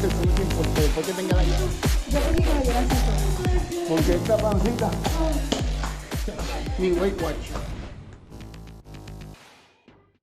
eso no es importante, después que tenga la llave. Yo cogí con la llave. Porque esta pancita, ni Weight Watch.